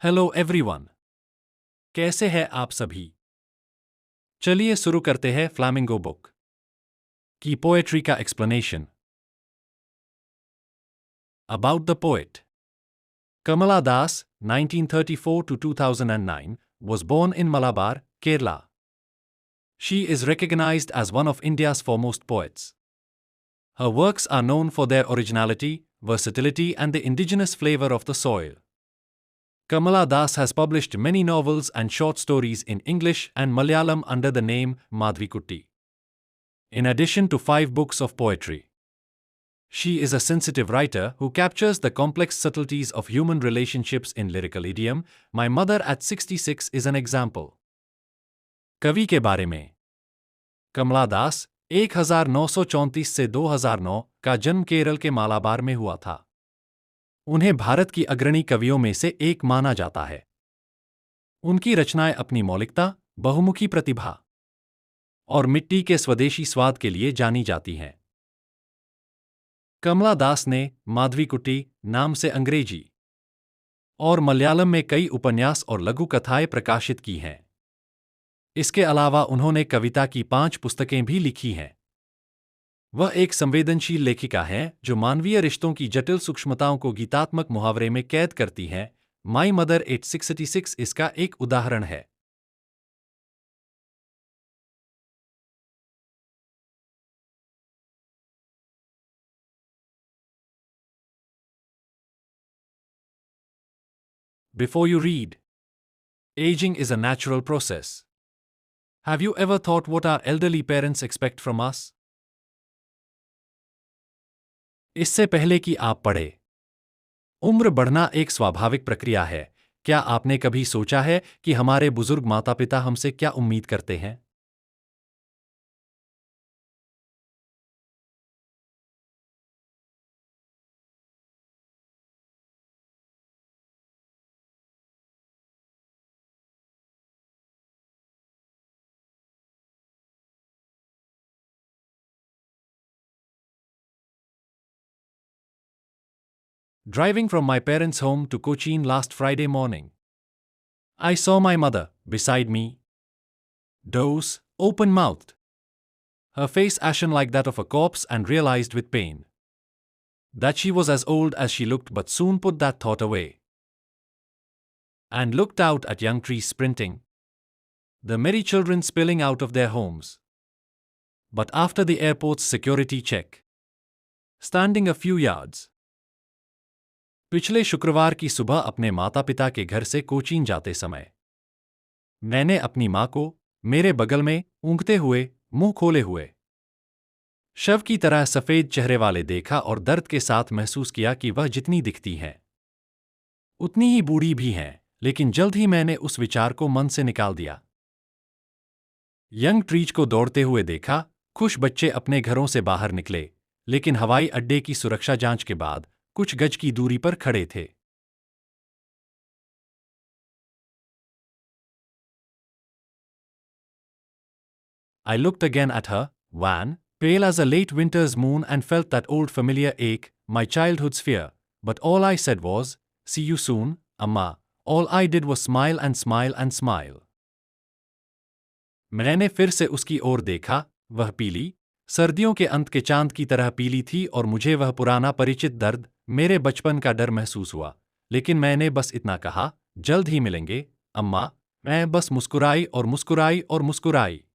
Hello everyone. कैसे हैं आप सभी? चलिए शुरू करते हैं फ्लामिंगो बुक की पोएट्री का explanation. About the poet Kamala Das, 1934 to 2009, was born in Malabar, Kerala. She is recognized as one of India's foremost poets. Her works are known for their originality, versatility, and the indigenous flavor of the soil. Kamala Das has published many novels and short stories in English and Malayalam under the name Madhvikutty, in addition to 5 books of poetry. She is a sensitive writer who captures the complex subtleties of human relationships in lyrical idiom. My mother at 66 is an example. कवि के बारे में कमला दास 1934 से 2009 का जन्म केरल के मालाबार में हुआ था। उन्हें भारत की अग्रणी कवियों में से एक माना जाता है। उनकी रचनाएं अपनी मौलिकता, बहुमुखी प्रतिभा और मिट्टी के स्वदेशी स्वाद के लिए जानी जाती हैं। कमला दास ने माधवीकुट्टी नाम से अंग्रेजी और मलयालम में कई उपन्यास और लघु कथाएं प्रकाशित की हैं। इसके अलावा उन्होंने कविता की 5 पुस्तकें भी लिखी हैं। वह एक संवेदनशील लेखिका हैं जो मानवीय रिश्तों की जटिल सूक्ष्मताओं को गीतात्मक मुहावरे में कैद करती हैं। माई मदर एट 66 इसका एक उदाहरण है। Before you read, aging is a natural process. Have you ever thought what our elderly parents expect from us? इससे पहले कि आप पढ़े, उम्र बढ़ना एक स्वाभाविक प्रक्रिया है। क्या आपने कभी सोचा है कि हमारे बुजुर्ग माता-पिता हमसे क्या उम्मीद करते हैं? Driving from my parents' home to Cochin last Friday morning, I saw my mother beside me, doze, open-mouthed, her face ashen like that of a corpse, and realized with pain that she was as old as she looked, but soon put that thought away and looked out at young trees sprinting, the merry children spilling out of their homes. But after the airport's security check, standing a few yards, पिछले शुक्रवार की सुबह अपने माता-पिता के घर से कोचीन जाते समय मैंने अपनी मां को मेरे बगल में ऊँघते हुए, मुंह खोले हुए, शव की तरह सफेद चेहरे वाले देखा और दर्द के साथ महसूस किया कि वह जितनी दिखती हैं उतनी ही बूढ़ी भी हैं। लेकिन जल्द ही मैंने उस विचार को मन से निकाल दिया। यंग ट्रीज को दौड़ते हुए देखा, खुश बच्चे अपने घरों से बाहर निकले, लेकिन हवाई अड्डे की सुरक्षा जांच के बाद कुछ गज की दूरी पर खड़े थे। I looked again at her, wan, pale as a late winter's moon, and felt that old familiar ache, my childhood's fear. But all I said was, "See you soon, Amma." All I did was smile and smile and smile. मैंने फिर से उसकी ओर देखा, वह पीली, सर्दियों के अंत के चांद की तरह पीली थी और मुझे वह पुराना परिचित दर्द, मेरे बचपन का डर महसूस हुआ। लेकिन मैंने बस इतना कहा, जल्द ही मिलेंगे, अम्मा। मैं बस मुस्कुराई और मुस्कुराई और मुस्कुराई।